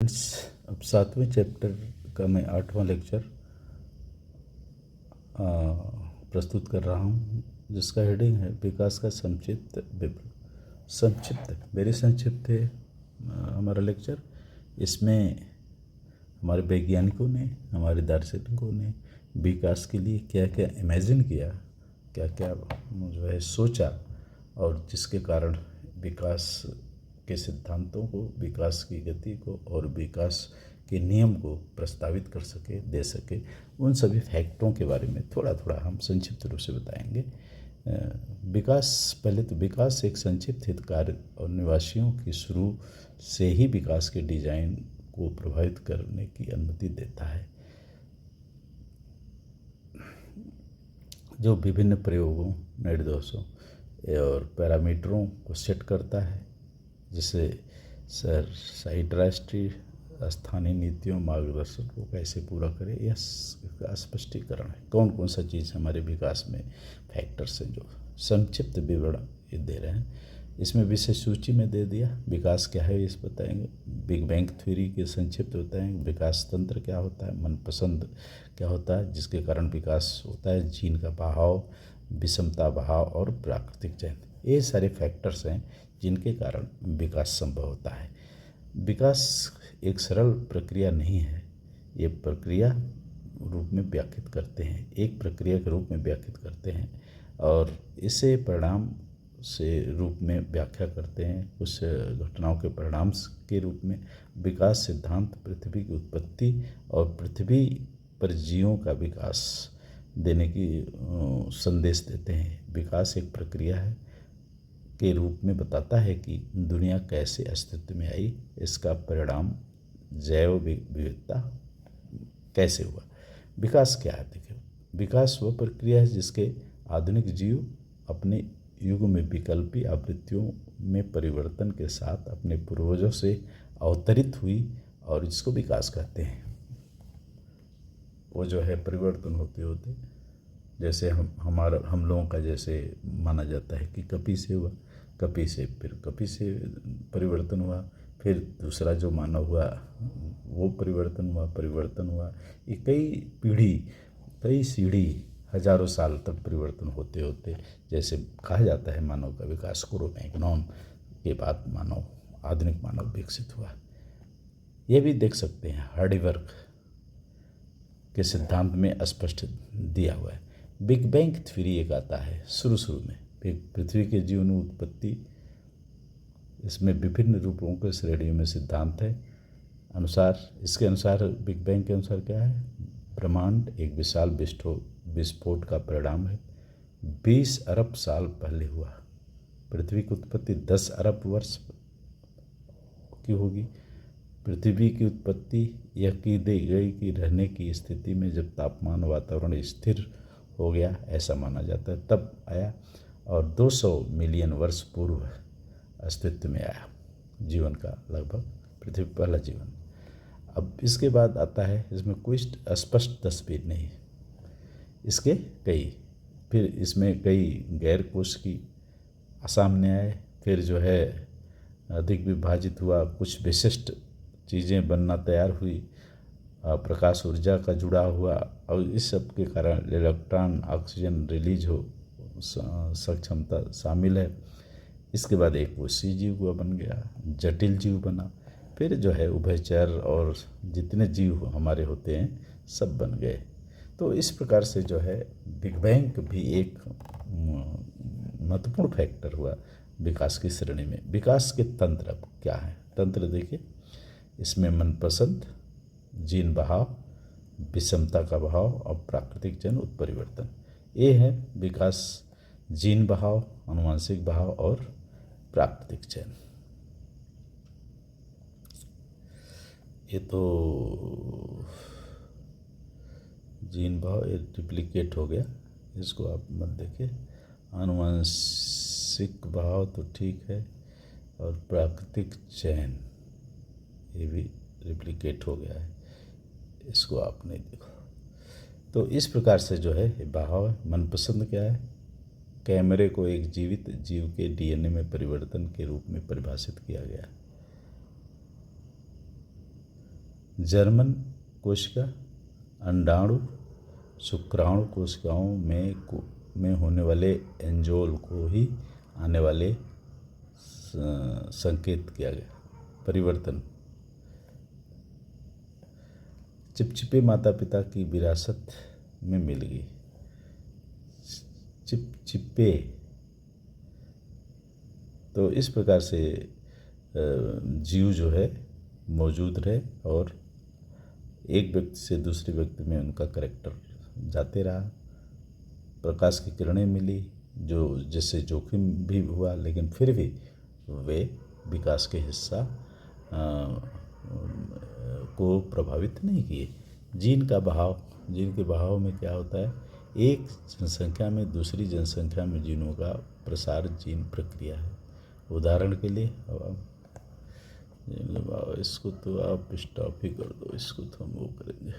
Friends, अब 7वें chapter का मैं 8वां लेक्चर प्रस्तुत कर रहा हूँ, जिसका हेडिंग है विकास का संक्षिप्त विवरण। संक्षिप्त वेरी संक्षिप्त है हमारा लेक्चर। इसमें हमारे वैज्ञानिकों ने, हमारे दार्शनिकों ने विकास के लिए क्या क्या इमेजिन किया, क्या क्या जो है सोचा, और जिसके कारण विकास के सिद्धांतों को, विकास की गति को और विकास के नियम को प्रस्तावित कर सके, दे सके, उन सभी फैक्टरों के बारे में थोड़ा थोड़ा हम संक्षिप्त रूप से बताएंगे। विकास, पहले तो विकास एक संक्षिप्त हित कार्य और निवासियों की शुरू से ही विकास के डिजाइन को प्रभावित करने की अनुमति देता है, जो विभिन्न प्रयोगों, निर्देशों और पैरामीटरों को सेट करता है, जिसे साइट राष्ट्रीय स्थानीय नीतियों मार्गदर्शन को कैसे पूरा करे, यह स्पष्टीकरण है। कौन कौन सा चीज़ हमारे विकास में फैक्टर्स हैं, जो संक्षिप्त विवरण ये दे रहे हैं। इसमें विषय सूची में दे दिया, विकास क्या है इस बताएंगे, बिग बैंग थ्योरी के संक्षिप्त बताएंगे, विकास तंत्र क्या होता है, मनपसंद क्या होता है जिसके कारण विकास होता है, जीन का बहाव, विषमता बहाव और प्राकृतिक चयन, ये सारे फैक्टर्स हैं जिनके कारण विकास संभव होता है। विकास एक सरल प्रक्रिया नहीं है, ये प्रक्रिया रूप में व्याख्यात करते हैं, एक प्रक्रिया के रूप में व्याख्यात करते हैं और इसे परिणाम से रूप में व्याख्या करते हैं, कुछ घटनाओं के परिणाम के रूप में। विकास सिद्धांत पृथ्वी की उत्पत्ति और पृथ्वी पर जीवों का विकास देने की संदेश देते हैं। विकास एक प्रक्रिया है के रूप में बताता है कि दुनिया कैसे अस्तित्व में आई, इसका परिणाम जैव विविधता कैसे हुआ। विकास क्या है? देखिए, विकास वह प्रक्रिया है जिसके आधुनिक जीव अपने युग में विकल्पी आवृत्तियों में परिवर्तन के साथ अपने पूर्वजों से अवतरित हुई, और जिसको विकास कहते हैं। वो जो है परिवर्तन होते होते, जैसे हम लोगों का जैसे माना जाता है कि कपि से हुआ, कपि से फिर कपि से परिवर्तन हुआ, फिर दूसरा जो मानव हुआ वो परिवर्तन हुआ। ये कई पीढ़ी, कई सीढ़ी, हजारों साल तक परिवर्तन होते होते, जैसे कहा जाता है मानव का विकास क्रो-मैग्नोन के बाद मानव, आधुनिक मानव विकसित हुआ। ये भी देख सकते हैं हार्डीवर्क के सिद्धांत में स्पष्ट दिया हुआ है। बिग बैंग थ्योरी एक आता है शुरू में, पृथ्वी के जीवन उत्पत्ति, इसमें विभिन्न रूपों के श्रेणी में सिद्धांत है। इसके अनुसार बिग बैंग के अनुसार क्या है, ब्रह्मांड एक विशाल विस्फोट का परिणाम है, 20 अरब साल पहले हुआ। पृथ्वी की उत्पत्ति 10 अरब वर्ष की होगी। पृथ्वी की उत्पत्ति यह की दी गई कि रहने की स्थिति में जब तापमान वातावरण स्थिर हो गया, ऐसा माना जाता है, तब आया, और 200 मिलियन वर्ष पूर्व अस्तित्व में आया जीवन का, लगभग पृथ्वी पर पहला जीवन। अब इसके बाद आता है, इसमें कोई स्पष्ट तस्वीर नहीं, इसके फिर इसमें कई गैर कोश की सामने आए, फिर जो है अधिक विभाजित हुआ, कुछ विशिष्ट चीज़ें बनना तैयार हुई, प्रकाश ऊर्जा का जुड़ा हुआ, और इस सब के कारण इलेक्ट्रॉन, ऑक्सीजन रिलीज हो सक्षमता शामिल है। इसके बाद एक कोशीय जीव हुआ, बन गया, जटिल जीव बना, फिर जो है उभयचर और जितने जीव हमारे होते हैं सब बन गए। तो इस प्रकार से जो है बिग बैंग भी एक महत्वपूर्ण फैक्टर हुआ विकास की श्रेणी में। विकास के तंत्र अब क्या है? तंत्र देखिए, इसमें मनपसंद, जीन बहाव, विषमता का बहाव और प्राकृतिक चयन उत्परिवर्तन, ये है विकास। जीन बहाव, आनुवंशिक बहाव और प्राकृतिक चयन। ये तो जीन बहाव ये डुप्लीकेट हो गया, इसको आप मत देखिए। आनुवंशिक बहाव तो ठीक है, और प्राकृतिक चयन ये भी रिप्लिकेट हो गया है, इसको आप नहीं देखो। तो इस प्रकार से जो है बहाव है। मनपसंद क्या है? कैमरे को एक जीवित जीव के डीएनए में परिवर्तन के रूप में परिभाषित किया गया। जर्मन कोशिका अंडाणु शुक्राणु कोशिकाओं में होने वाले एंजोल को ही आने वाले संकेत किया गया। परिवर्तन चिपचिपे माता पिता की विरासत में मिल गई। चिपचिपे तो इस प्रकार से जीव जो है मौजूद रहे और एक व्यक्ति से दूसरे व्यक्ति में उनका करैक्टर जाते रहा। प्रकाश की किरणें मिली जो जिससे जोखिम भी हुआ, लेकिन फिर भी वे विकास के हिस्सा को प्रभावित नहीं किए। जीन के बहाव में क्या होता है, एक जनसंख्या में दूसरी जनसंख्या में जीनों का प्रसार जीन प्रक्रिया है। उदाहरण के लिए अब इसको तो आप स्टॉप ही कर दो, इसको तो हम वो करेंगे।